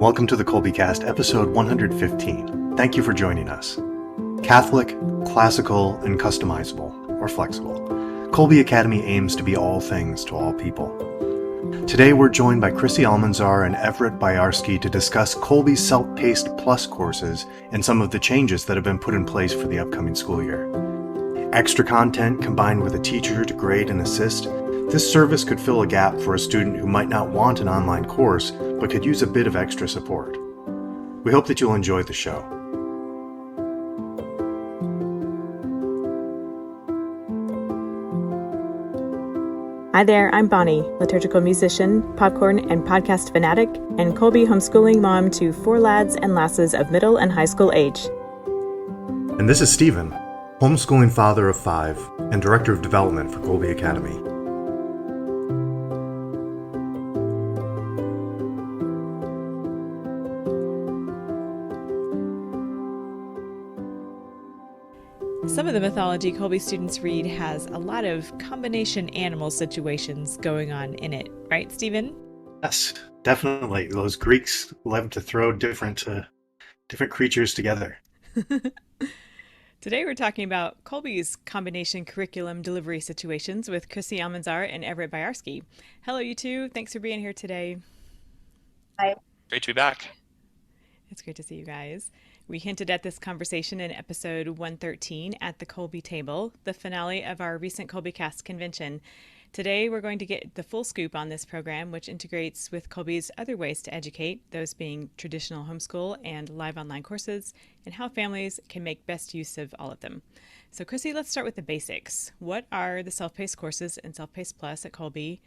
Welcome to the Kolbecast, episode 115. Thank you for joining us. Catholic, classical, and customizable, or flexible, Kolbe Academy aims to be all things to all people. Today we're joined by Chrissy Almanzar and Everett Buyarski to discuss Kolbe's Self-Paced Plus courses and some of the changes that have been put in place for the upcoming school year. Extra content combined with a teacher to grade and assist, this service could fill a gap for a student who might not want an online course, but could use a bit of extra support. We hope that you'll enjoy the show. Hi there, I'm Bonnie, liturgical musician, popcorn and podcast fanatic, and Kolbe homeschooling mom to 4 lads and lasses of middle and high school age. And this is Stephen, homeschooling father of 5 and director of development for Kolbe Academy. Some of the mythology Kolbe students read has a lot of combination animal situations going on in it, right, Stephen? Yes, definitely. Those Greeks love to throw different creatures together. Today we're talking about Kolbe's combination curriculum delivery situations with Chrissy Almanzar and Everett Buyarski. Hello, you two. Thanks for being here today. Hi. Great to be back. It's great to see you guys. We hinted at this conversation in episode 113 at the Kolbe Table, the finale of our recent Kolbecast convention. Today, we're going to get the full scoop on this program, which integrates with Kolbe's other ways to educate, those being traditional homeschool and live online courses, and how families can make best use of all of them. So, Chrissy, let's start with the basics. What are the self-paced courses and self-paced plus at Kolbe,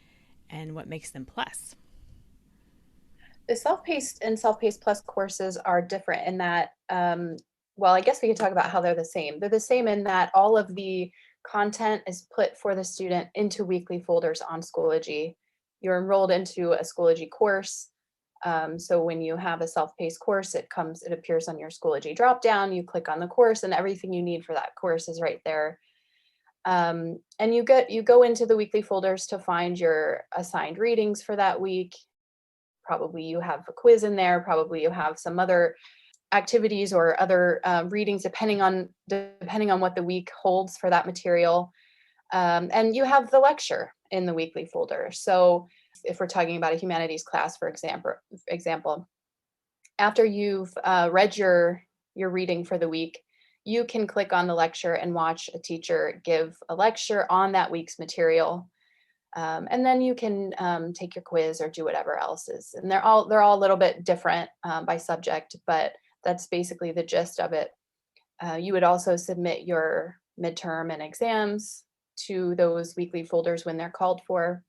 and what makes them plus? The self-paced and self-paced plus courses are different in that, well, I guess we could talk about how they're the same. They're the same in that all of the content is put for the student into weekly folders on Schoology. You're enrolled into a Schoology course. So when you have a self-paced course, it appears on your Schoology dropdown. You click on the course and everything you need for that course is right there. And you go into the weekly folders to find your assigned readings for that week. Probably you have a quiz in there, probably you have some other activities or other readings depending on what the week holds for that material. And you have the lecture in the weekly folder. So if we're talking about a humanities class, for example, after you've read your reading for the week, you can click on the lecture and watch a teacher give a lecture on that week's material. And then you can take your quiz or do whatever else is. And they're all a little bit different by subject, but that's basically the gist of it. You would also submit your midterm and exams to those weekly folders when they're called for.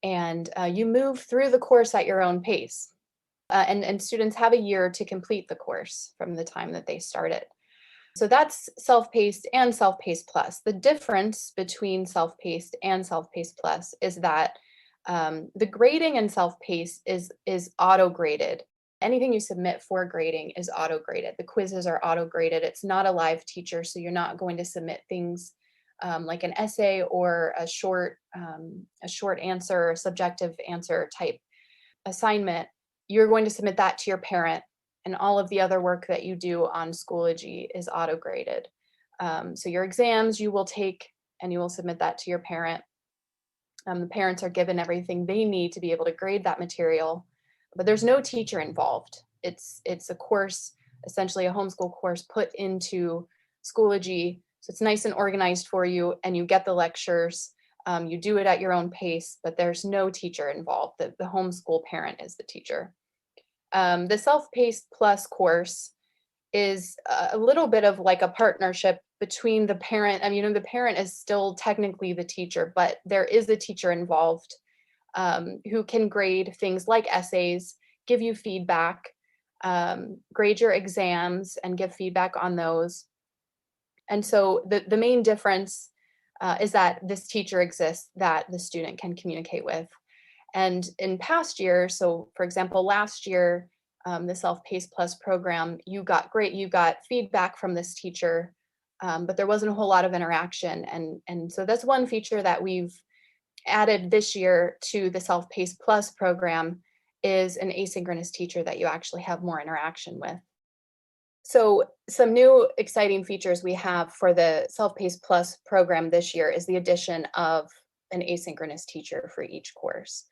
And you move through the course at your own pace. And students have a year to complete the course from the time that they start it. So that's self-paced and self-paced plus. The difference between self-paced and self-paced plus is that the grading in self-paced is auto-graded. Anything you submit for grading is auto-graded. The quizzes are auto-graded. It's not a live teacher, so you're not going to submit things like an essay or a short answer, subjective answer type assignment. You're going to submit that to your parent. And all of the other work that you do on Schoology is auto-graded. So your exams you will take and you will submit that to your parent. The parents are given everything they need to be able to grade that material, but there's no teacher involved. It's a course, essentially a homeschool course put into Schoology. So it's nice and organized for you and you get the lectures. You do it at your own pace, but there's no teacher involved. The homeschool parent is the teacher. The self-paced plus course is a little bit of like a partnership between the parent. I mean, the parent is still technically the teacher, but there is a teacher involved who can grade things like essays, give you feedback, grade your exams and give feedback on those. And so the main difference is that this teacher exists that the student can communicate with. And in past years, so for example, last year, the Self-Paced Plus program, you got feedback from this teacher, but there wasn't a whole lot of interaction. And so that's one feature that we've added this year to the Self-Paced Plus program is an asynchronous teacher that you actually have more interaction with. So some new exciting features we have for the Self-Paced Plus program this year is the addition of an asynchronous teacher for each course.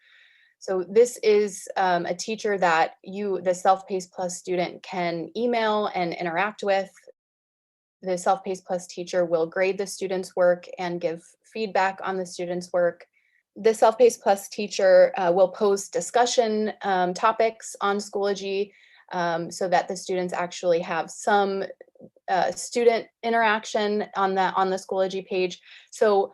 So this is a teacher that the Self-Paced Plus student can email and interact with. The Self-Paced Plus teacher will grade the student's work and give feedback on the student's work. The Self-Paced Plus teacher will post discussion topics on Schoology so that the students actually have some student interaction on the Schoology page. So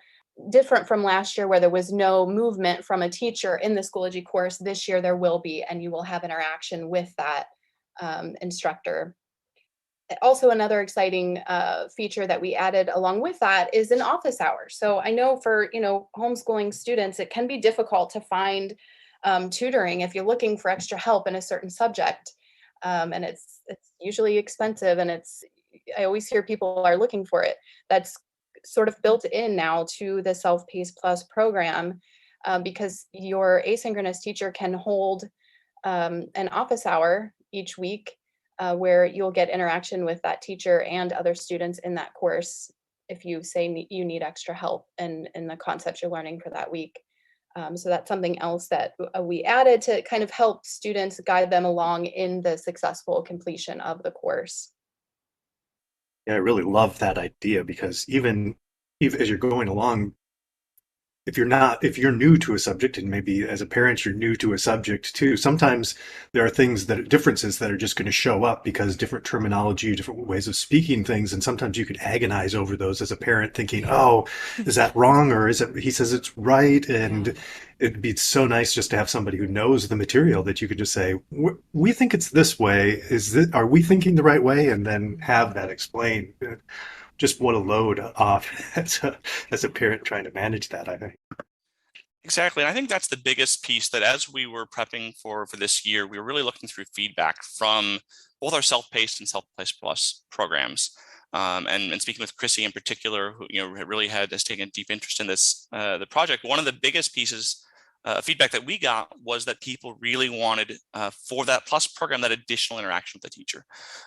different from last year where there was no movement from a teacher in the Schoology course, this year there will be, and you will have interaction with that instructor. Also, another exciting feature that we added along with that is an office hour. So I know for homeschooling students, it can be difficult to find tutoring if you're looking for extra help in a certain subject, and it's usually expensive, and I always hear people are looking for it. That's sort of built in now to the Self-Paced Plus program because your asynchronous teacher can hold an office hour each week where you'll get interaction with that teacher and other students in that course if you say you need extra help in the concepts you're learning for that week. So that's something else that we added to kind of help students, guide them along in the successful completion of the course. Yeah, I really love that idea because even as you're going along, if you're new to a subject, and maybe as a parent you're new to a subject too, sometimes there are differences that are just going to show up because different terminology, different ways of speaking things, and sometimes you can agonize over those as a parent thinking, oh, is that wrong, or he says it's right? And it'd be so nice just to have somebody who knows the material that you could just say, we think it's this way, are we thinking the right way, and then have that explained. Just what a load off as a parent trying to manage that, I think. Exactly. And I think that's the biggest piece, that as we were prepping for this year, we were really looking through feedback from both our Self-Paced and Self-Paced Plus programs. And speaking with Chrissy in particular, who really has taken a deep interest in this the project, one of the biggest pieces feedback that we got was that people really wanted for that Plus program that additional interaction with the teacher,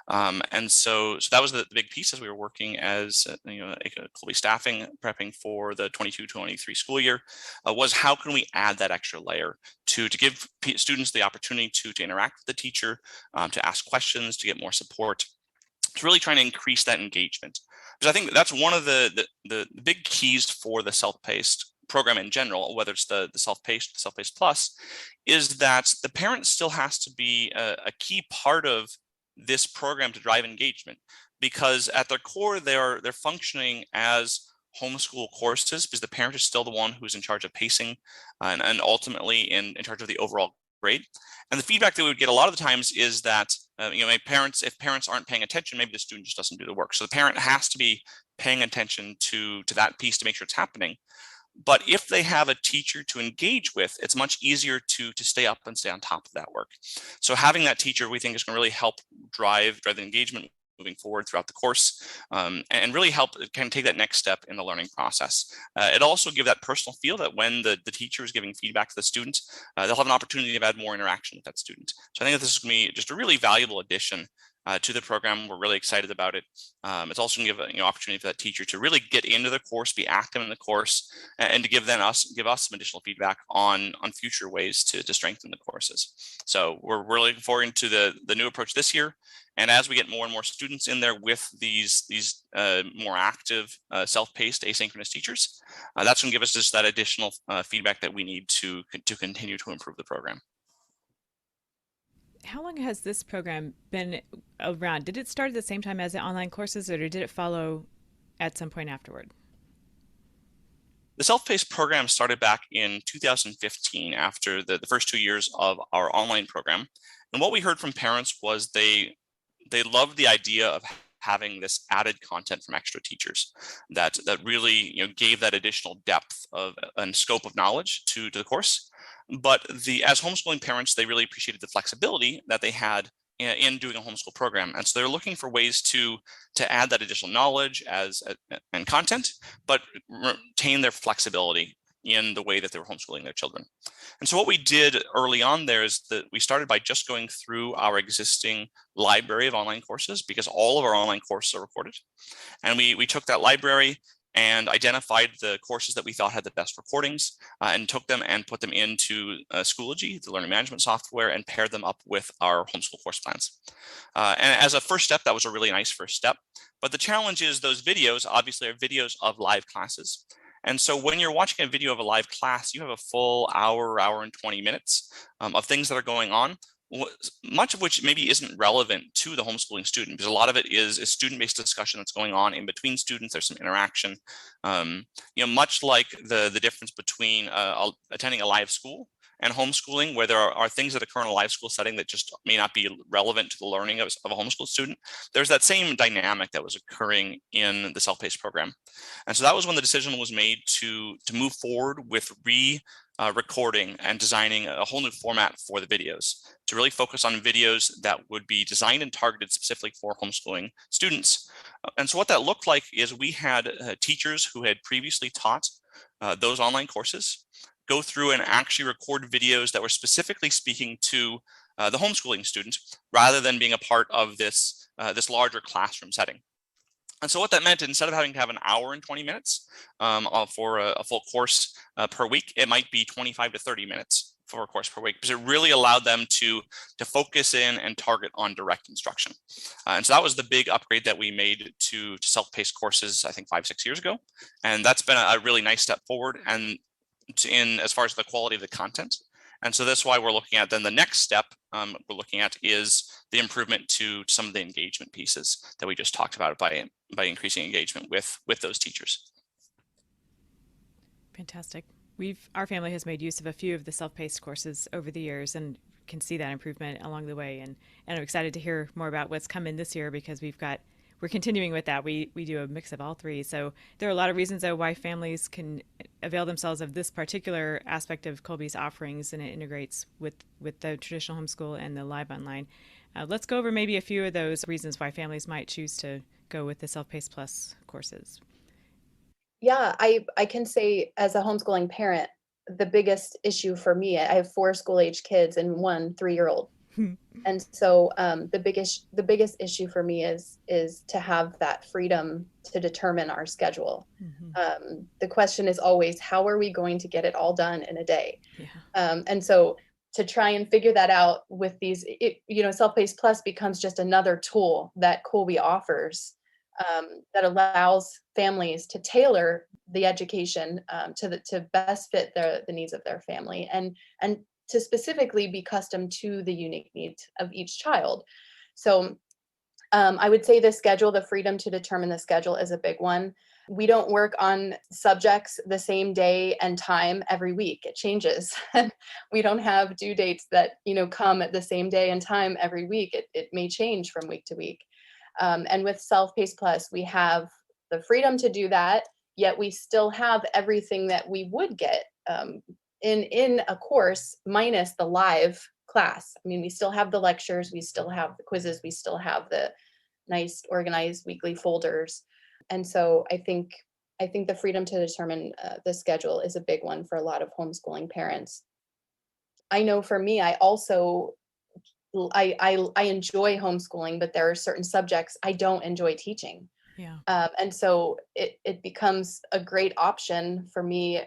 and so that was the big piece as we were working as Kolbe staffing, prepping for the 22-23 school year. Was how can we add that extra layer to give students the opportunity to interact with the teacher, to ask questions, to get more support. It's really trying to increase that engagement, because I think that's one of the big keys for the self-paced program in general, whether it's the self-paced, Self-Paced Plus, is that the parent still has to be a key part of this program to drive engagement, because at their core they're functioning as homeschool courses, because the parent is still the one who's in charge of pacing and ultimately in charge of the overall grade. And the feedback that we would get a lot of the times is that if parents aren't paying attention, maybe the student just doesn't do the work. So the parent has to be paying attention to that piece to make sure it's happening. But if they have a teacher to engage with, it's much easier to stay up and stay on top of that work. So having that teacher, we think, is going to really help drive the engagement moving forward throughout the course, and really help kind of take that next step in the learning process. It also give that personal feel that when the teacher is giving feedback to the student, they'll have an opportunity to have more interaction with that student. So I think that this is going to be just a really valuable addition to the program. We're really excited about it. It's also going to give opportunity for that teacher to really get into the course, be active in the course, and to give us some additional feedback on future ways to strengthen the courses. So we're really looking forward to the new approach this year. And as we get more and more students in there with these more active self-paced asynchronous teachers, that's going to give us just that additional feedback that we need to continue to improve the program. How long has this program been around? Did it start at the same time as the online courses, or did it follow at some point afterward? The self-paced program started back in 2015 after the first 2 years of our online program. And what we heard from parents was they loved the idea of having this added content from extra teachers that really gave that additional depth and scope of knowledge to the course. But as homeschooling parents, they really appreciated the flexibility that they had in doing a homeschool program. And so they're looking for ways to add that additional knowledge and content, but retain their flexibility in the way that they were homeschooling their children. And so what we did early on there is that we started by just going through our existing library of online courses, because all of our online courses are recorded. And we took that library and identified the courses that we thought had the best recordings, and took them and put them into Schoology, the learning management software, and paired them up with our homeschool course plans. And as a first step, that was a really nice first step. But the challenge is those videos obviously are videos of live classes. And so when you're watching a video of a live class, you have a full hour and 20 minutes of things that are going on, much of which maybe isn't relevant to the homeschooling student, because a lot of it is a student-based discussion that's going on in between students. There's some interaction, much like the difference between attending a live school and homeschooling, where there are things that occur in a live school setting that just may not be relevant to the learning of a homeschool student. There's that same dynamic that was occurring in the self-paced program. And so that was when the decision was made to move forward with recording and designing a whole new format for the videos, to really focus on videos that would be designed and targeted specifically for homeschooling students. And so what that looked like is we had teachers who had previously taught those online courses go through and actually record videos that were specifically speaking to the homeschooling student, rather than being a part of this larger classroom setting. And so what that meant, instead of having to have an hour and 20 minutes for a full course per week, it might be 25 to 30 minutes for a course per week, because it really allowed them to focus in and target on direct instruction. And so that was the big upgrade that we made to self-paced courses, I think 5-6 years ago. And that's been a really nice step forward, and in as far as the quality of the content. And so that's why we're looking at then the next step we're looking at is the improvement to some of the engagement pieces that we just talked about by increasing engagement with those teachers. Fantastic. Our family has made use of a few of the self-paced courses over the years and can see that improvement along the way. And I'm excited to hear more about what's coming this year, because we're continuing with that. We do a mix of all three. So there are a lot of reasons, though, why families can avail themselves of this particular aspect of Kolbe's offerings, and it integrates with the traditional homeschool and the live online. Let's go over maybe a few of those reasons why families might choose to go with the Self-Paced Plus courses. Yeah, I can say, as a homeschooling parent, the biggest issue for me, I have 4 school-age kids and 1 3-year-old. And so the biggest issue for me is to have that freedom to determine our schedule. Mm-hmm. The question is always, how are we going to get it all done in a day? Yeah. And so to try and figure that out with these, Self-Paced Plus becomes just another tool that Kolbe offers that allows families to tailor the education to best fit the needs of their family, and to specifically be custom to the unique needs of each child. So I would say the freedom to determine the schedule is a big one. We don't work on subjects the same day and time every week. It changes. We don't have due dates that, come at the same day and time every week. It may change from week to week. And with Self-Paced Plus, we have the freedom to do that, yet we still have everything that we would get in a course, minus the live class. I mean, we still have the lectures, we still have the quizzes, we still have the nice organized weekly folders. And so I think the freedom to determine the schedule is a big one for a lot of homeschooling parents. I know for me, I enjoy homeschooling, but there are certain subjects I don't enjoy teaching. Yeah. And so it becomes a great option for me,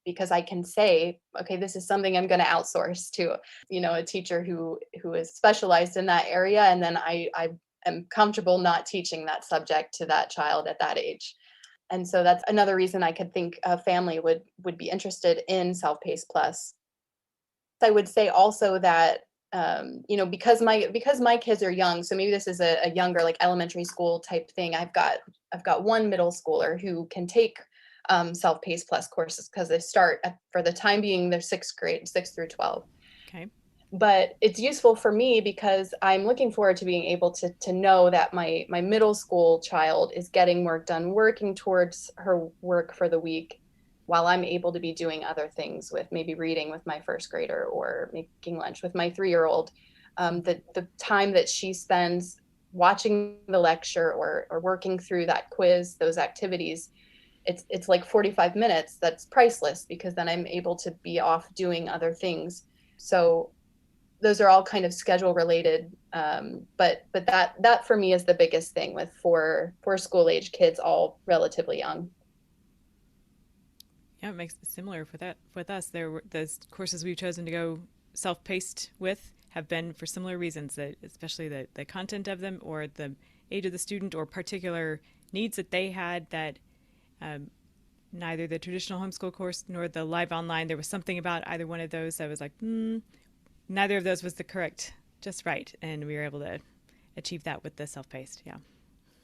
because I can say, okay, this is something I'm going to outsource to, a teacher who is specialized in that area. And then I am comfortable not teaching that subject to that child at that age. And so that's another reason I could think a family would be interested in Self-Paced Plus. I would say also that, because my kids are young, so maybe this is a younger, like elementary school type thing. I've got one middle schooler who can take Self-Paced Plus courses, because they start for the time being, they're 6th grade, 6 through 12. Okay. But it's useful for me because I'm looking forward to being able to know that my middle school child is getting work done, working towards her work for the week, while I'm able to be doing other things, with maybe reading with my 1st grader or making lunch with my 3-year-old. The time that she spends watching the lecture or working through that quiz, those activities, it's like 45 minutes that's priceless, because then I'm able to be off doing other things. So those are all kind of schedule related, but that for me is the biggest thing with four school age kids, all relatively young. Yeah, it makes it similar for that with us. The courses we've chosen to go self-paced with have been for similar reasons, that especially the content of them or the age of the student or particular needs that they had, that neither the traditional homeschool course nor the live online, there was something about either one of those that was like, neither of those was the correct, just right. And we were able to achieve that with the self-paced. Yeah.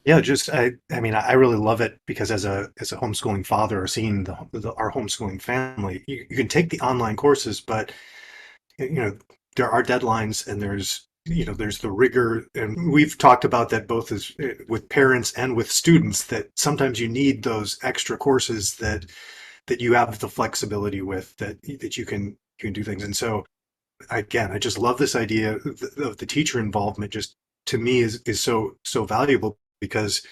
Yeah, just I mean, I really love it because as a homeschooling father, or seeing our homeschooling family, you can take the online courses, but you know there are deadlines, and there's the rigor, and we've talked about that both as with parents and with students, that sometimes you need those extra courses that you have the flexibility with, that you can do things. And so again, I just love this idea of the teacher involvement. Just to me is so valuable, because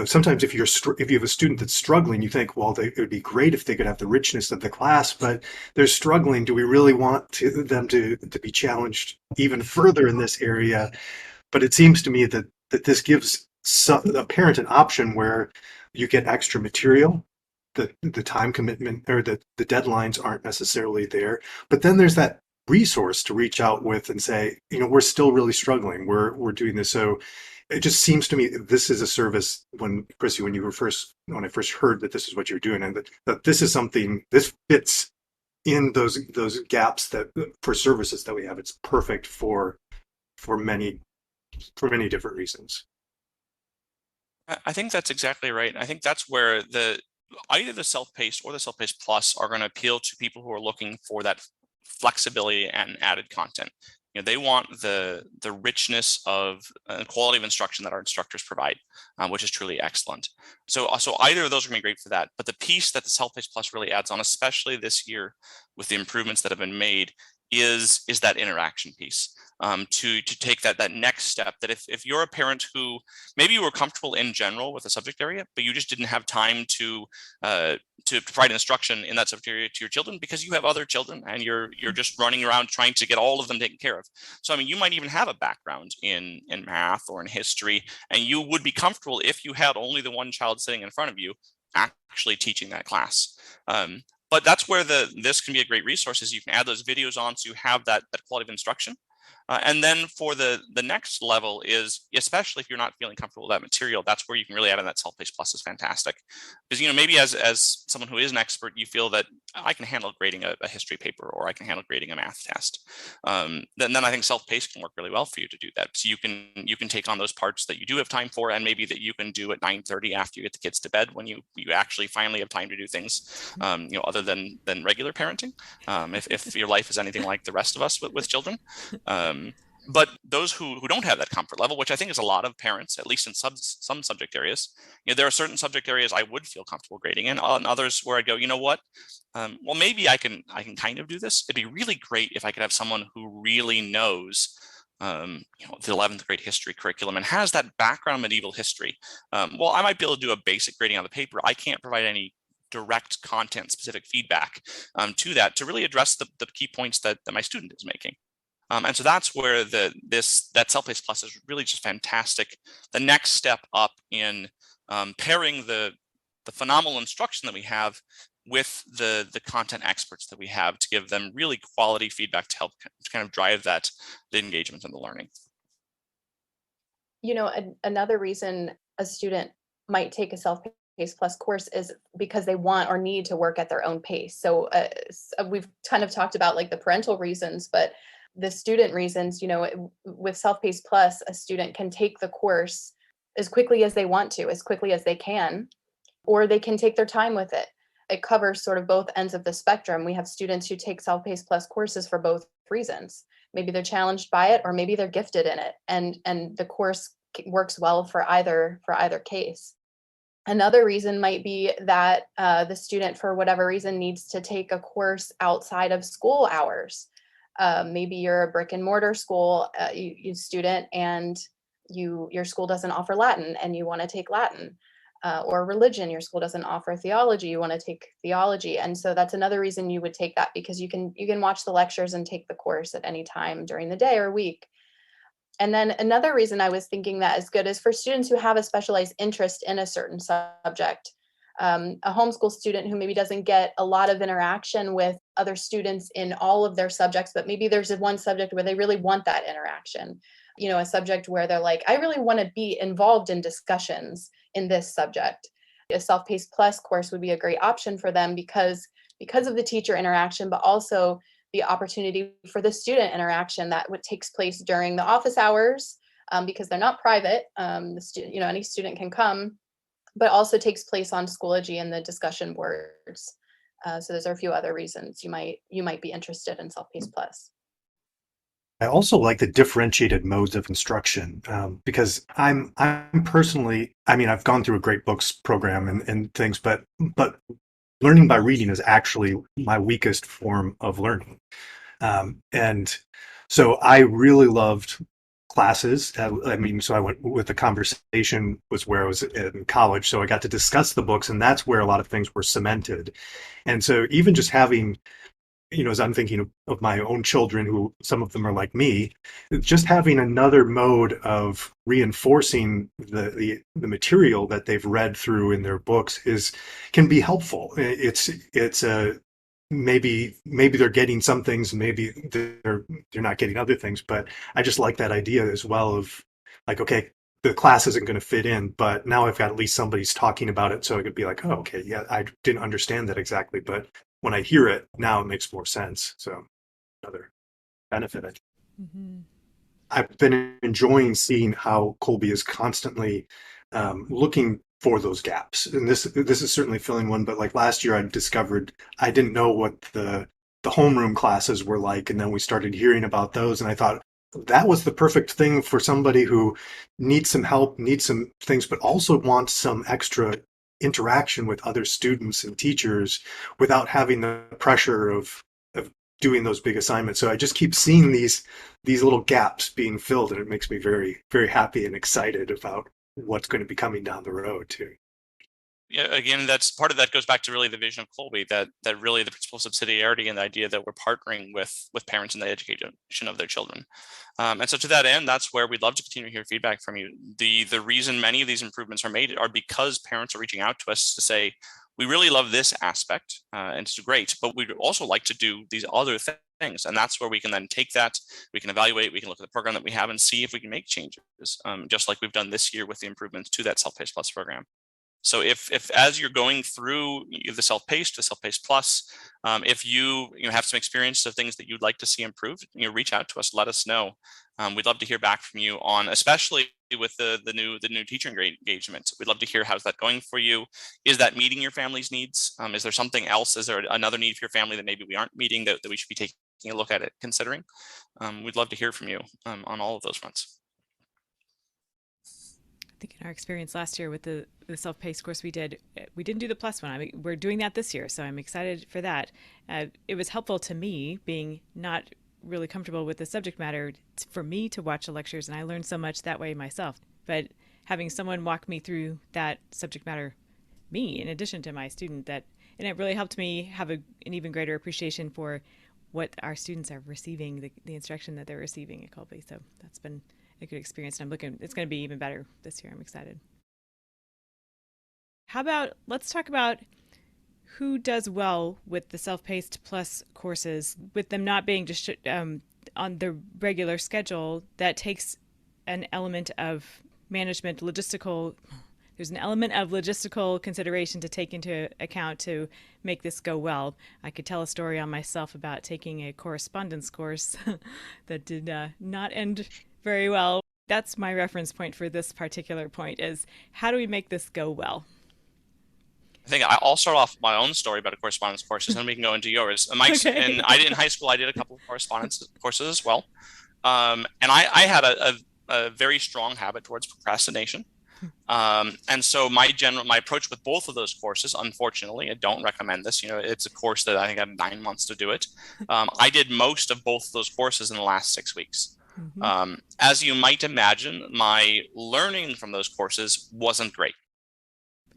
sometimes if you have a student that's struggling, you think, well, it would be great if they could have the richness of the class, but they're struggling. Do we really want them to be challenged even further in this area? But it seems to me that this gives a parent an option where you get extra material. The time commitment, or the deadlines aren't necessarily there, but then there's that resource to reach out with and say, we're still really struggling. We're doing this. So it just seems to me this is a service. Chrissy, when I first heard that this is what you're doing, and that this is something, this fits in those gaps that for services that we have. It's perfect for many different reasons. I think that's exactly right. I think that's where either the self-paced or the self-paced plus are going to appeal to people who are looking for that flexibility and added content. They want the richness of quality of instruction that our instructors provide, which is truly excellent. So either of those are going to be great for that. But the piece that the self-paced plus really adds on, especially this year with the improvements that have been made, is that interaction piece. To take that next step, that if you're a parent who maybe you were comfortable in general with a subject area, but you just didn't have time to provide instruction in that subject area to your children because you have other children and you're just running around trying to get all of them taken care of. So I mean, you might even have a background in math or in history, and you would be comfortable if you had only the one child sitting in front of you actually teaching that class. But that's where this can be a great resource, is you can add those videos on so you have that quality of instruction. And then for the next level is, especially if you're not feeling comfortable with that material, that's where you can really add in that self-paced plus is fantastic. Because, maybe as someone who is an expert, you feel that I can handle grading a history paper, or I can handle grading a math test. Then I think self-paced can work really well for you to do that. So you can take on those parts that you do have time for, and maybe that you can do at 9:30 after you get the kids to bed, when you actually finally have time to do things, other than regular parenting, if your life is anything like the rest of us with children. But those who don't have that comfort level, which I think is a lot of parents, at least in some subject areas, there are certain subject areas I would feel comfortable grading in, and others where I'd go, what, well, maybe I can kind of do this. It'd be really great if I could have someone who really knows the 11th grade history curriculum and has that background in medieval history. Well, I might be able to do a basic grading on the paper. I can't provide any direct content specific feedback to that, to really address the key points that my student is making. And so that's where that self-paced plus is really just fantastic. The next step up in pairing the phenomenal instruction that we have with the content experts that we have, to give them really quality feedback to help kind of drive the engagement and the learning. Another reason a student might take a self-paced plus course is because they want or need to work at their own pace. So we've kind of talked about like the parental reasons, but the student reasons, with self-paced plus, a student can take the course as quickly as they want to, as quickly as they can, or they can take their time with it. It covers sort of both ends of the spectrum. We have students who take self-paced plus courses for both reasons. Maybe they're challenged by it, or maybe they're gifted in it, and the course works well for either case. Another reason might be that the student, for whatever reason, needs to take a course outside of school hours. Maybe you're a brick and mortar school you student, and your school doesn't offer Latin and you want to take Latin. or religion. Your school doesn't offer theology. You want to take theology. And so that's another reason you would take that, because you can watch the lectures and take the course at any time during the day or week. And then another reason I was thinking that is good is for students who have a specialized interest in a certain subject. A homeschool student who maybe doesn't get a lot of interaction with other students in all of their subjects, but maybe there's one subject where they really want that interaction. A subject where they're like, I really want to be involved in discussions in this subject. A Self-Paced Plus course would be a great option for them because of the teacher interaction, but also the opportunity for the student interaction that takes place during the office hours, because they're not private. Any student can come, but also takes place on Schoology and the discussion boards. So those are a few other reasons you might be interested in Self-Paced Plus. I also like the differentiated modes of instruction, because I'm personally, I've gone through a great books program and things, but learning by reading is actually my weakest form of learning. And so I really loved classes. So I went with the conversation was where I was in college. So I got to discuss the books, and that's where a lot of things were cemented. And so even just having, as I'm thinking of my own children, who some of them are like me, just having another mode of reinforcing the material that they've read through in their books can be helpful. It's maybe they're getting some things, maybe they're not getting other things, but I just like that idea as well of like, okay, the class isn't going to fit in, but now I've got at least somebody's talking about it, so I could be like, oh, okay, yeah, I didn't understand that exactly, but when I hear it now, it makes more sense. So another benefit. Mm-hmm. I've been enjoying seeing how Kolbe is constantly looking for those gaps, and this is certainly filling one. But like last year, I discovered I didn't know what the homeroom classes were like, and then we started hearing about those, and I thought that was the perfect thing for somebody who needs some help, needs some things, but also wants some extra interaction with other students and teachers without having the pressure of doing those big assignments. So I just keep seeing these little gaps being filled, and it makes me very, very happy and excited about what's going to be coming down the road too. Yeah, again, that's part of that goes back to really the vision of Kolbe, that really the principle of subsidiarity and the idea that we're partnering with parents in the education of their children. And so to that end, that's where we'd love to continue to hear feedback from you. The reason many of these improvements are made are because parents are reaching out to us to say, we really love this aspect, and it's great, but we'd also like to do these other things. And that's where we can then take that, we can evaluate, we can look at the program that we have and see if we can make changes, just like we've done this year with the improvements to that Self-Paced Plus program. So if as you're going through the Self-Paced, the Self-Paced Plus, if you have some experience of things that you'd like to see improved, reach out to us, let us know. We'd love to hear back from you on, especially with the new teacher engagement. We'd love to hear how's that going for you. Is that meeting your family's needs? Is there something else? Is there another need for your family that maybe we aren't meeting that we should be taking a look at it, considering? We'd love to hear from you on all of those fronts. I think in our experience last year with the self-paced course we didn't do the plus one. We're doing that this year, so I'm excited for that. It was helpful to me, being not really comfortable with the subject matter, for me to watch the lectures, and I learned so much that way myself. But having someone walk me through that subject matter, me, in addition to my student, and it really helped me have an even greater appreciation for what our students are receiving, the instruction that they're receiving at Kolbe. So that's been a good experience, and it's going to be even better this year. I'm excited. Let's talk about who does well with the Self-Paced Plus courses, with them not being just on the regular schedule. That takes an element of management, there's an element of logistical consideration to take into account to make this go well. I could tell a story on myself about taking a correspondence course that did not end very well. That's my reference point for this particular point, is how do we make this go well? I think I'll start off my own story about a correspondence course, and then we can go into yours. Mike's, okay. And I did in high school, I did a couple of correspondence courses as well. And I had a very strong habit towards procrastination. And so my approach with both of those courses, unfortunately, I don't recommend this. It's a course that I think I had 9 months to do it. I did most of both of those courses in the last 6 weeks. Mm-hmm. As you might imagine, my learning from those courses wasn't great.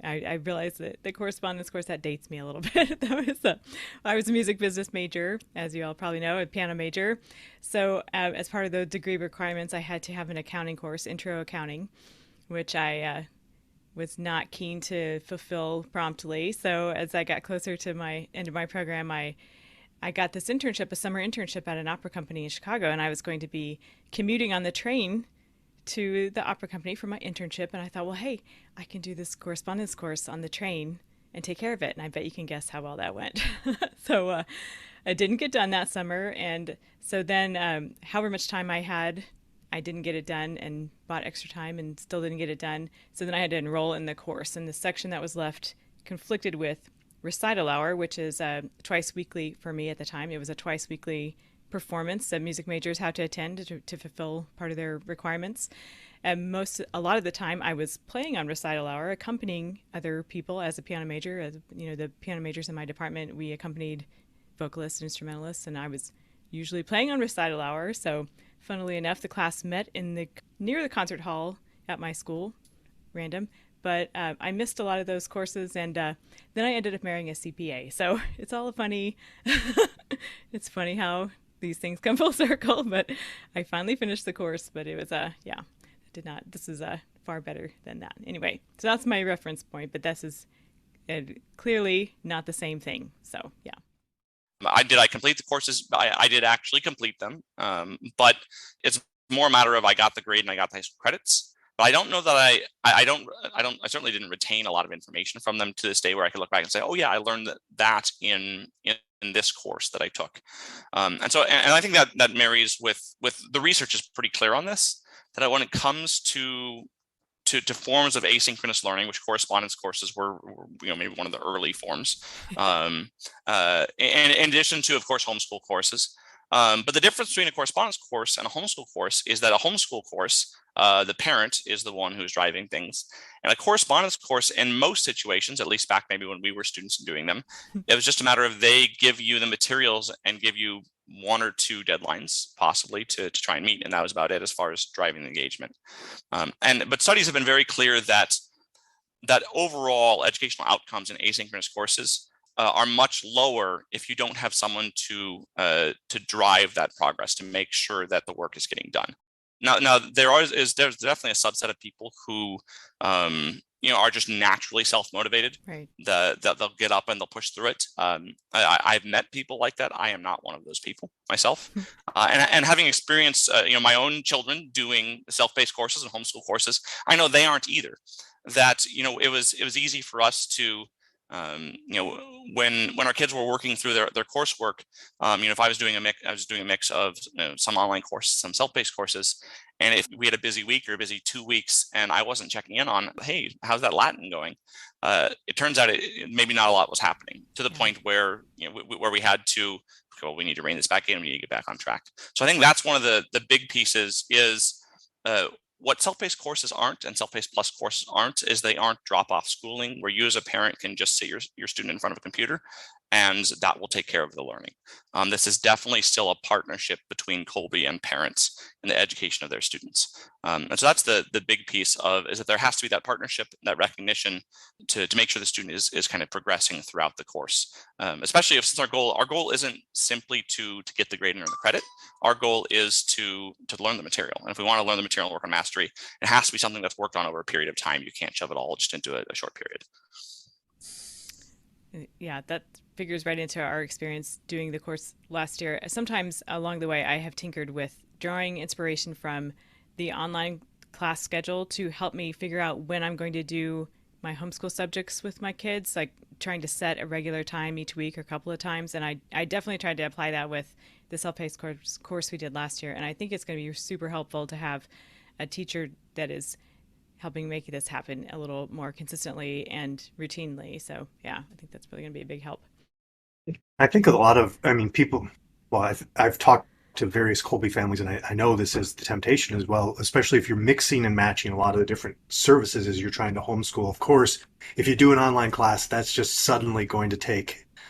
I realized that the correspondence course, that dates me a little bit. I was a music business major, as you all probably know, a piano major. So as part of the degree requirements, I had to have an accounting course, intro accounting, which I was not keen to fulfill promptly. So as I got closer to my end of my program, I got this internship, a summer internship at an opera company in Chicago, and I was going to be commuting on the train to the opera company for my internship. And I thought, well, hey, I can do this correspondence course on the train and take care of it. And I bet you can guess how well that went. So I didn't get done that summer. And so then however much time I had, I didn't get it done and bought extra time and still didn't get it done. So then I had to enroll in the course. And the section that was left conflicted with recital hour, which is twice weekly for me at the time. It was a twice weekly performance that music majors have to attend to fulfill part of their requirements. And a lot of the time I was playing on recital hour, accompanying other people as a piano major. As you know, the piano majors in my department, we accompanied vocalists and instrumentalists, and I was usually playing on recital hour. So funnily enough, the class met near the concert hall at my school, random. But I missed a lot of those courses, and then I ended up marrying a CPA. So it's all funny. It's funny how these things come full circle. But I finally finished the course. But it was this is far better than that. Anyway, so that's my reference point. But this is clearly not the same thing. So yeah. I complete the courses? I did actually complete them, but it's more a matter of I got the grade and I got the high school credits. But I don't know that I certainly didn't retain a lot of information from them to this day where I could look back and say, oh yeah, I learned that in this course that I took. And I think that marries with the research is pretty clear on this, that when it comes to forms of asynchronous learning, which correspondence courses were maybe one of the early forms, and in addition to, of course, homeschool courses. But the difference between a correspondence course and a homeschool course is that a homeschool course, the parent is the one who's driving things. And a correspondence course, in most situations, at least back maybe when we were students and doing them, it was just a matter of they give you the materials and give you one or two deadlines possibly to try and meet. And that was about it as far as driving the engagement. But studies have been very clear that overall educational outcomes in asynchronous courses are much lower if you don't have someone to drive that progress, to make sure that the work is getting done. Now there's definitely a subset of people who are just naturally self-motivated. Right. They'll get up and they'll push through it. I've met people like that. I am not one of those people myself. And having experienced my own children doing self-paced courses and homeschool courses, I know they aren't either. That it was easy for us to when our kids were working through their coursework, if I was doing a mix of some online courses, some self-paced courses, and if we had a busy week or a busy 2 weeks and I wasn't checking in on, hey, how's that Latin going? It turns out maybe not a lot was happening, to the point where where we had to, we need to rein this back in, we need to get back on track. So I think that's one of the big pieces is what self-paced courses aren't, and self-paced plus courses aren't, is they aren't drop-off schooling where you as a parent can just sit your student in front of a computer and that will take care of the learning. This is definitely still a partnership between Kolbe and parents in the education of their students. And so that's the big piece is that there has to be that partnership, that recognition to make sure the student is kind of progressing throughout the course. Especially since our goal isn't simply to get the grade and earn the credit. Our goal is to learn the material. And if we want to learn the material and work on mastery, it has to be something that's worked on over a period of time. You can't shove it all just into a short period. Yeah, that figures right into our experience doing the course last year. Sometimes along the way, I have tinkered with drawing inspiration from the online class schedule to help me figure out when I'm going to do my homeschool subjects with my kids, like trying to set a regular time each week or a couple of times. And I definitely tried to apply that with the self-paced course we did last year. And I think it's going to be super helpful to have a teacher that is helping make this happen a little more consistently and routinely. So yeah, I think that's really going to be a big help. I think a lot of, people, well, I've talked to various Kolbe families, and I know this is the temptation as well, especially if you're mixing and matching a lot of the different services as you're trying to homeschool. Of course, if you do an online class, that's just suddenly going to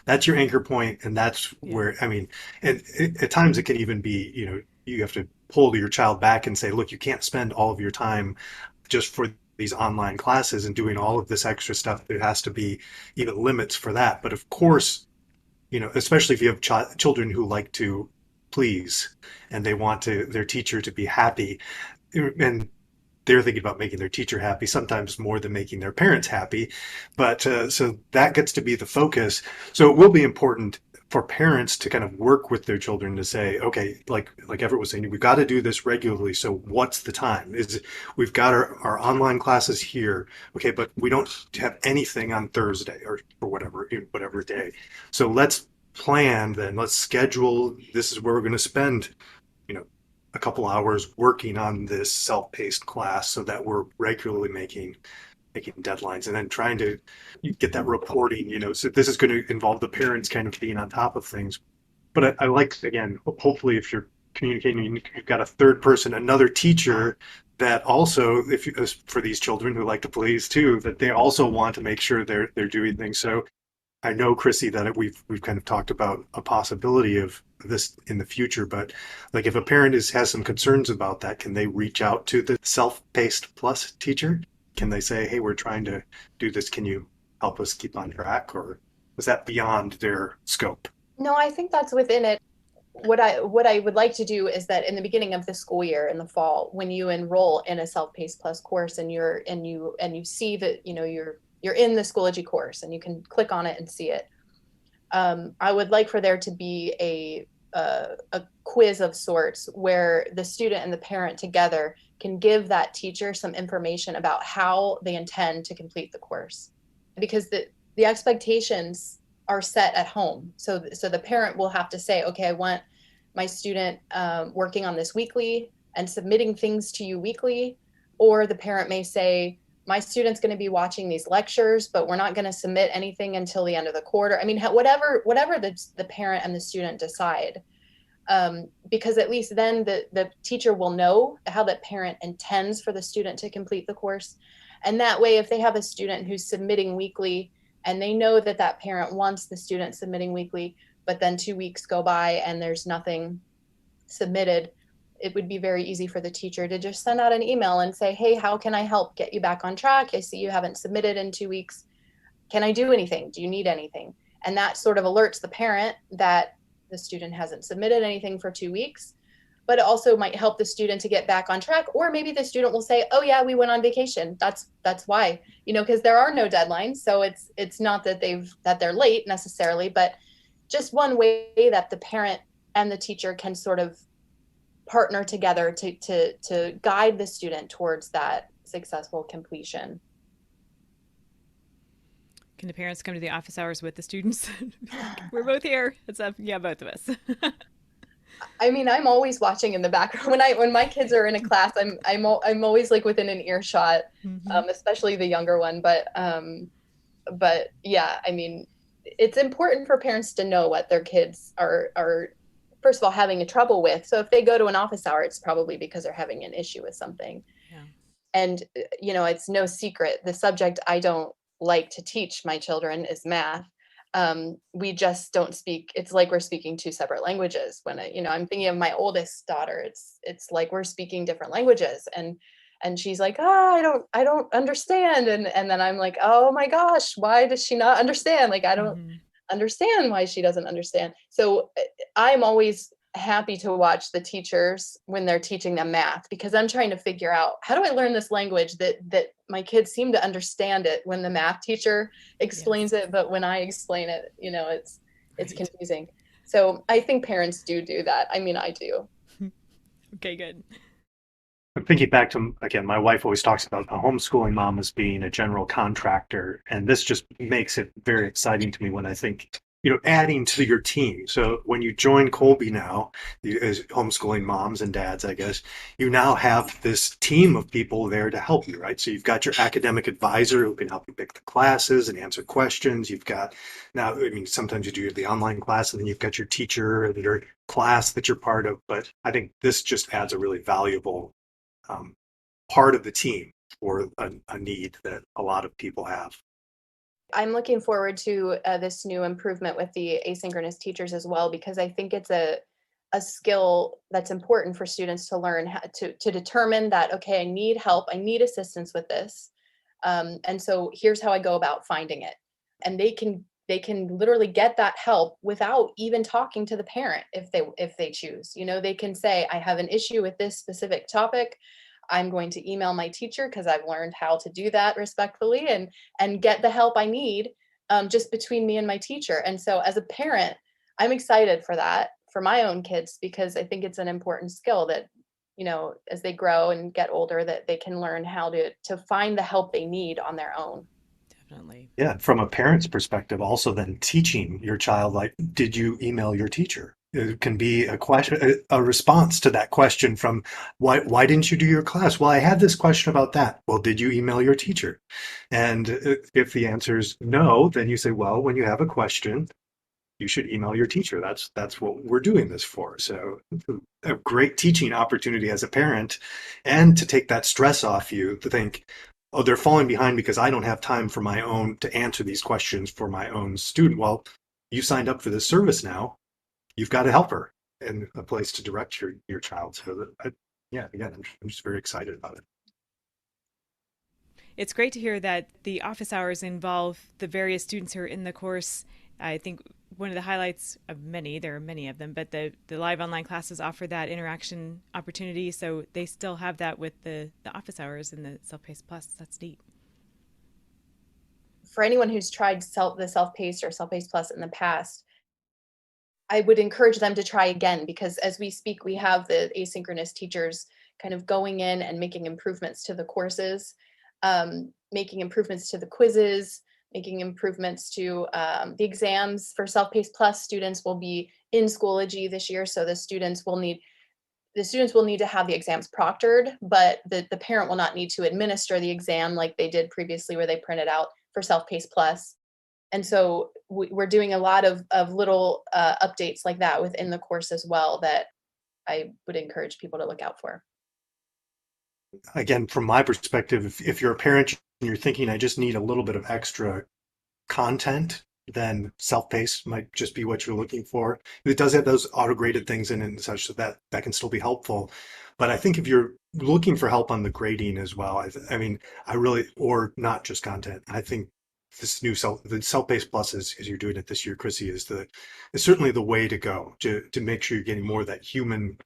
that's your anchor point, and that's where, and at times it can even be, you have to pull your child back and say, look, you can't spend all of your time just for these online classes and doing all of this extra stuff, there has to be even limits for that. But of course, especially if you have children who like to please and they want their teacher to be happy, and they're thinking about making their teacher happy, sometimes more than making their parents happy. But so that gets to be the focus. So it will be important for parents to kind of work with their children to say, okay, like Everett was saying, we've got to do this regularly. So what's the time? We've got our online classes here, okay, but we don't have anything on Thursday or whatever day. So let's plan then. Let's schedule. This is where we're going to spend, a couple hours working on this self-paced class, so that we're regularly making deadlines, and then trying to get that reporting, so this is going to involve the parents kind of being on top of things. But I like, again, hopefully if you're communicating, you've got a third person, another teacher, that also, for these children who like to please too, that they also want to make sure they're doing things. So I know, Chrissy, that we've kind of talked about a possibility of this in the future, but like if a parent has some concerns about that, can they reach out to the self-paced plus teacher? Can they say, hey, we're trying to do this, can you help us keep on track? Or is that beyond their scope? No, I think that's within it. What I would like to do is that in the beginning of the school year, in the fall, when you enroll in a self-paced plus course and you see that you're in the Schoology course and you can click on it and see it, I would like for there to be a quiz of sorts where the student and the parent together can give that teacher some information about how they intend to complete the course, because the expectations are set at home. So the parent will have to say, okay, I want my student working on this weekly and submitting things to you weekly. Or the parent may say, my student's going to be watching these lectures, but we're not going to submit anything until the end of the quarter. I mean, whatever the parent and the student decide, because at least then the teacher will know how that parent intends for the student to complete the course. And that way, if they have a student who's submitting weekly and they know that that parent wants the student submitting weekly, but then 2 weeks go by and there's nothing submitted, it would be very easy for the teacher to just send out an email and say, hey, how can I help get you back on track? I see you haven't submitted in 2 weeks. Can I do anything? Do you need anything? And that sort of alerts the parent that the student hasn't submitted anything for 2 weeks, but it also might help the student to get back on track. Or maybe the student will say, oh yeah, we went on vacation. That's why, because there are no deadlines. So it's not that they're late necessarily, but just one way that the parent and the teacher can sort of partner together to guide the student towards that successful completion. Can the parents come to the office hours with the students? We're both here. It's up. Yeah, both of us. I mean, I'm always watching in the background when my kids are in a class. I'm always like within an earshot, especially the younger one. But yeah, I mean, it's important for parents to know what their kids are first of all having a trouble with. So if they go to an office hour, it's probably because they're having an issue with something. Yeah. And it's no secret, the subject I don't like to teach my children is math. We just don't speak. It's like we're speaking two separate languages. When I'm thinking of my oldest daughter, it's like we're speaking different languages, and she's like, I don't understand, and then I'm like, oh my gosh, why does she not understand? Like I don't understand why she doesn't understand. So I'm always happy to watch the teachers when they're teaching them math, because I'm trying to figure out, how do I learn this language that my kids seem to understand it when the math teacher explains it, but when I explain it, it's confusing. So I think parents do that. I mean, I do. Okay, good. I'm thinking back to, again, my wife always talks about a homeschooling mom as being a general contractor, and this just makes it very exciting to me when I think, adding to your team. So when you join Kolbe now, as homeschooling moms and dads, I guess, you now have this team of people there to help you, right? So you've got your academic advisor who can help you pick the classes and answer questions. You've got now, I mean, sometimes you do the online class, and then you've got your teacher and your class that you're part of. But I think this just adds a really valuable part of the team for a need that a lot of people have. I'm looking forward to this new improvement with the asynchronous teachers as well, because I think it's a skill that's important for students to learn how to determine that, okay, I need help, I need assistance with this. And so here's how I go about finding it. And they can literally get that help without even talking to the parent if they choose. They can say, I have an issue with this specific topic. I'm going to email my teacher because I've learned how to do that respectfully and get the help I need, just between me and my teacher. And so as a parent, I'm excited for that for my own kids, because I think it's an important skill that, as they grow and get older, that they can learn how to find the help they need on their own. Definitely. Yeah, from a parent's perspective, also then teaching your child, like, did you email your teacher? It can be a question, a response to that question from, why didn't you do your class? Well, I had this question about that. Well, did you email your teacher? And if the answer is no, then you say, well, when you have a question, you should email your teacher. That's what we're doing this for. So a great teaching opportunity as a parent, and to take that stress off you, to think, oh, they're falling behind because I don't have time for my own to answer these questions for my own student. Well, you signed up for this service now. You've got a helper and a place to direct your child. So again, I'm just very excited about it. It's great to hear that the office hours involve the various students who are in the course. I think one of the highlights of many, there are many of them, but the live online classes offer that interaction opportunity. So they still have that with the office hours and the Self-Paced Plus. That's neat. For anyone who's tried the Self-Paced or Self-Paced Plus in the past, I would encourage them to try again, because as we speak, we have the asynchronous teachers kind of going in and making improvements to the courses, making improvements to the quizzes, making improvements to the exams. For Self-Paced Plus, students will be in Schoology this year, so the students will need to have the exams proctored, but the parent will not need to administer the exam like they did previously, where they printed out for Self-Paced Plus. And so we're doing a lot of little updates like that within the course as well, that I would encourage people to look out for. Again, from my perspective, if you're a parent and you're thinking, I just need a little bit of extra content, then self-paced might just be what you're looking for. It does have those auto-graded things in it and such, so that can still be helpful. But I think if you're looking for help on the grading as well, or not just content, I think this new the Self-Paced Plus, as you're doing it this year, Chrissy, is certainly the way to go to make sure you're getting more of that human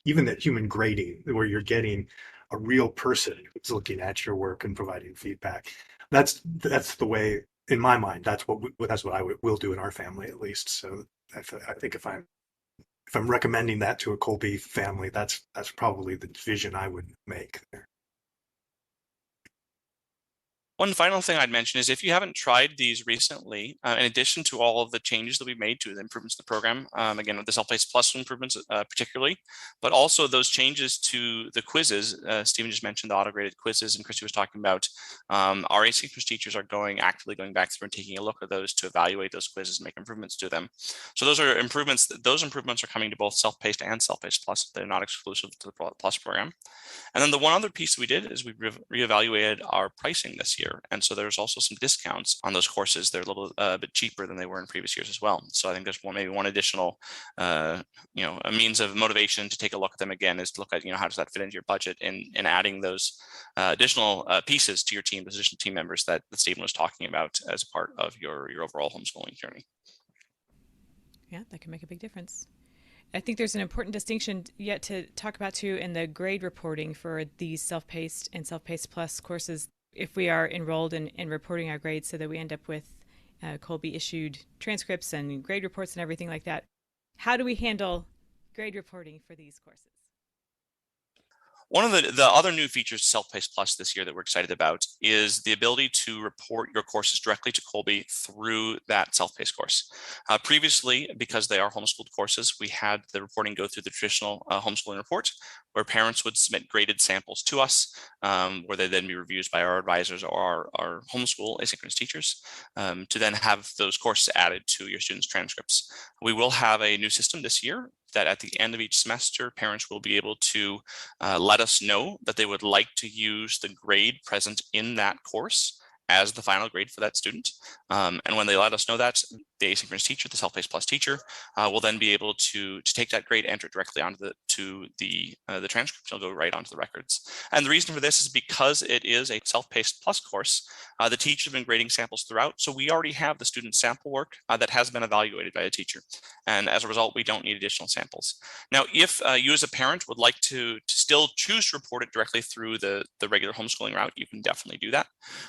grading, where you're getting a real person who's looking at your work and providing feedback. That's the way, in my mind. That's what I will do in our family, at least. So I think if I'm recommending that to a Kolbe family, that's probably the vision I would make there. One final thing I'd mention is, if you haven't tried these recently, in addition to all of the changes that we made to the improvements to the program, again, with the Self-Paced Plus improvements particularly, but also those changes to the quizzes. Stephen just mentioned the Autograded Quizzes, and Chrissy was talking about our asynchronous teachers are actively going back through and taking a look at those to evaluate those quizzes and make improvements to them. So those are improvements. Those improvements are coming to both Self-Paced and Self-Paced Plus. They're not exclusive to the Plus program. And then the one other piece we did is we reevaluated our pricing this year. And so there's also some discounts on those courses. They're a little bit cheaper than they were in previous years as well. So I think there's maybe one additional, a means of motivation to take a look at them again, is to look at, how does that fit into your budget, and adding those additional pieces to your team, those additional team members that Stephen was talking about as part of your overall homeschooling journey. Yeah, that can make a big difference. I think there's an important distinction yet to talk about too in the grade reporting for these Self-Paced and Self-Paced Plus courses. If we are enrolled in reporting our grades, so that we end up with Kolbe issued transcripts and grade reports and everything like that, how do we handle grade reporting for these courses? One of the other new features of Self-Paced Plus this year that we're excited about is the ability to report your courses directly to Kolbe through that Self-Paced course. Previously, because they are homeschooled courses, we had the reporting go through the traditional homeschooling report, where parents would submit graded samples to us, where they then be reviewed by our advisors or our homeschool asynchronous teachers, to then have those courses added to your students' transcripts. We will have a new system this year that at the end of each semester, parents will be able to let us know that they would like to use the grade present in that course as the final grade for that student. And when they let us know that, the asynchronous teacher, the self-paced plus teacher, will then be able to take that grade, enter it directly onto the transcript. It'll go right onto the records. And the reason for this is because it is a self-paced plus course. The teacher has been grading samples throughout, so we already have the student sample work that has been evaluated by a teacher. And as a result, we don't need additional samples. Now, if you as a parent would like to still choose to report it directly through the regular homeschooling route, you can definitely do that.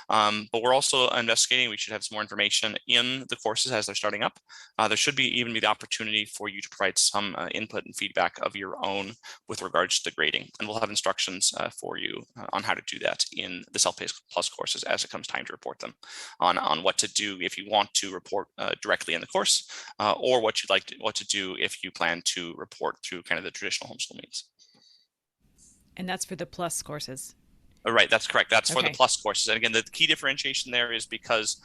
But we're also investigating, we should have some more information in the courses as they're starting up. There should even be the opportunity for you to provide some input and feedback of your own with regards to the grading. And we'll have instructions for you on how to do that in the self-paced plus courses as it comes time to report them, on what to do if you want to report directly in the course, or what to do if you plan to report through kind of the traditional homeschool means. And that's for the plus courses. Right, that's correct. That's for Okay. the plus courses. And again, the key differentiation there is because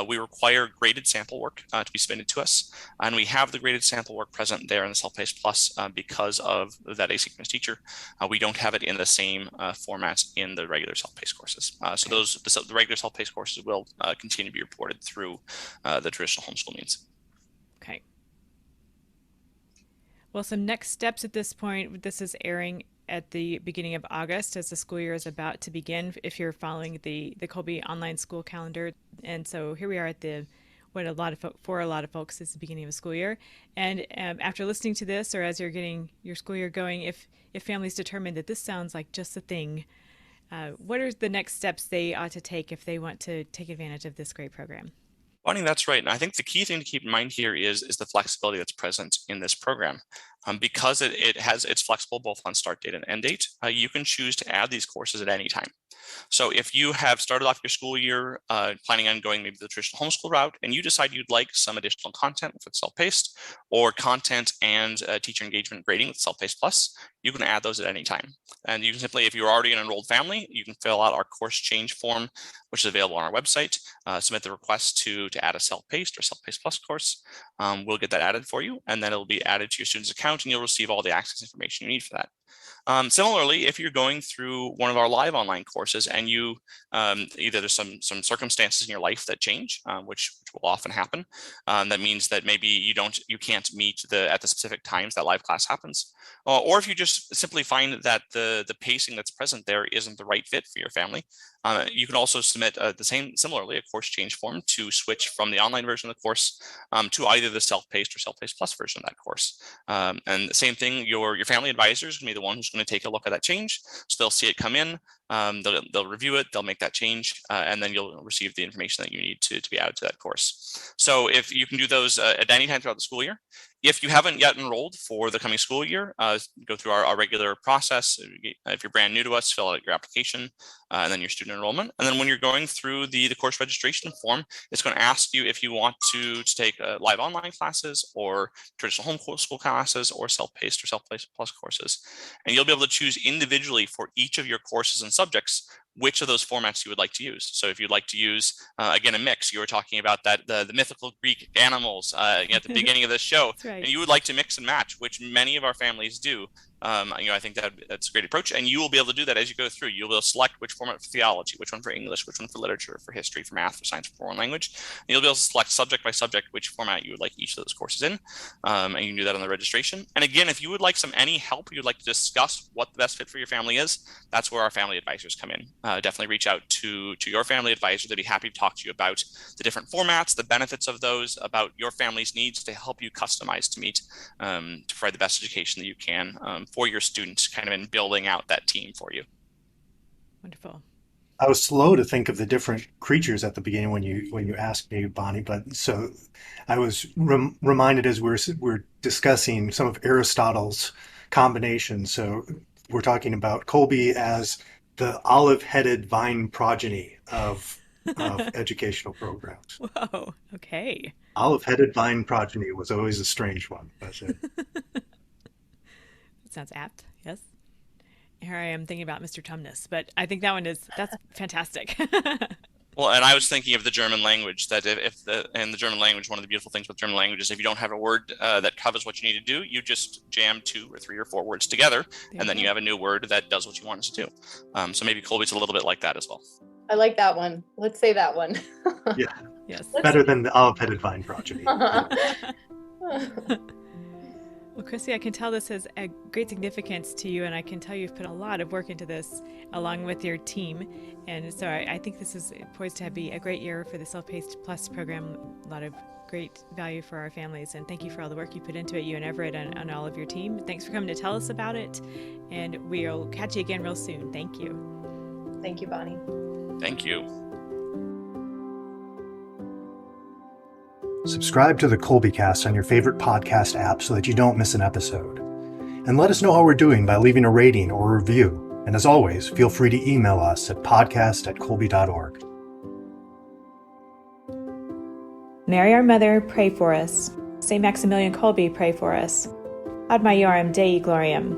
we require graded sample work to be submitted to us. And we have the graded sample work present there in the self-paced plus because of that asynchronous teacher. We don't have it in the same format in the regular self-paced courses. So the regular self-paced courses will continue to be reported through the traditional homeschool means. Okay. Well, some next steps at this point, this is airing at the beginning of August as the school year is about to begin, if you're following the Kolbe online school calendar. And so here we are at for a lot of folks, it's the beginning of a school year. And after listening to this, or as you're getting your school year going, if families determine that this sounds like just the thing, what are the next steps they ought to take if they want to take advantage of this great program? Bonnie, that's right. And I think the key thing to keep in mind here is the flexibility that's present in this program. Because it's flexible both on start date and end date, you can choose to add these courses at any time. So if you have started off your school year planning on going maybe the traditional homeschool route, and you decide you'd like some additional content with self-paced, or content and teacher engagement grading with self-paced plus, you can add those at any time. And you can simply, if you're already an enrolled family, you can fill out our course change form, which is available on our website, submit the request to add a self-paced or self-paced plus course. We'll get that added for you, and then it'll be added to your student's account, and you'll receive all the access information you need for that. Similarly, if you're going through one of our live online courses and you either there's some circumstances in your life that change, which will often happen, that means that maybe you can't meet at the specific times that live class happens, or if you just simply find that the pacing that's present there isn't the right fit for your family, you can also submit similarly a course change form to switch from the online version of the course to either the self-paced or self-paced plus version of that course. And the same thing, your family advisor is going to be the one who's going to take a look at that change. So they'll see it come in, they'll review it, they'll make that change, and then you'll receive the information that you need to be added to that course. So if you can do those at any time throughout the school year. If you haven't yet enrolled for the coming school year, go through our regular process. If you're brand new to us, fill out your application and then your student enrollment. And then when you're going through the course registration form, it's going to ask you if you want to take live online classes or traditional homeschool classes or self-paced or self-paced plus courses. And you'll be able to choose individually for each of your courses and subjects which of those formats you would like to use. So if you'd like to use, again, a mix, you were talking about that the mythical Greek animals at the beginning of the show, Right. And you would like to mix and match, which many of our families do. I think that's a great approach, and you will be able to do that as you go through. You'll be able to select which format for theology, which one for English, which one for literature, for history, for math, for science, for foreign language. And you'll be able to select subject by subject which format you would like each of those courses in, and you can do that on the registration. And again, if you would like any help, you'd like to discuss what the best fit for your family is, that's where our family advisors come in. Definitely reach out to your family advisor. They'd be happy to talk to you about the different formats, the benefits of those, about your family's needs to help you customize to meet, to provide the best education that you can for your students, kind of in building out that team for you. Wonderful. I was slow to think of the different creatures at the beginning when you asked me, Bonnie, but so I was reminded as we're discussing some of Aristotle's combinations. So we're talking about Kolbe as the olive-headed vine progeny of educational programs. Whoa, okay. Olive-headed vine progeny was always a strange one. That sounds apt, yes. Here I am thinking about Mr. Tumnus, but I think that's fantastic. Well, and I was thinking of the German language, that in the German language, one of the beautiful things with German language is if you don't have a word that covers what you need to do, you just jam 2 or 3 or 4 words together, and then you have a new word that does what you want it to do. So maybe Kolbe's a little bit like that as well. I like that one. Let's say that one. Yeah, Yes. better than the olive-headed vine progeny. Well, Chrissy, I can tell this has a great significance to you, and I can tell you've put a lot of work into this along with your team. And so I think this is poised to be a great year for the Self-Paced Plus program. A lot of great value for our families. And thank you for all the work you put into it, you and Everett, and all of your team. Thanks for coming to tell us about it. And we'll catch you again real soon. Thank you. Thank you, Bonnie. Thank you. Subscribe to the Kolbecast on your favorite podcast app so that you don't miss an episode. And let us know how we're doing by leaving a rating or a review. And as always, feel free to email us at podcast@kolbe.org. Mary our Mother, pray for us. St. Maximilian Kolbe, pray for us. Ad Maiorem Dei Gloriam.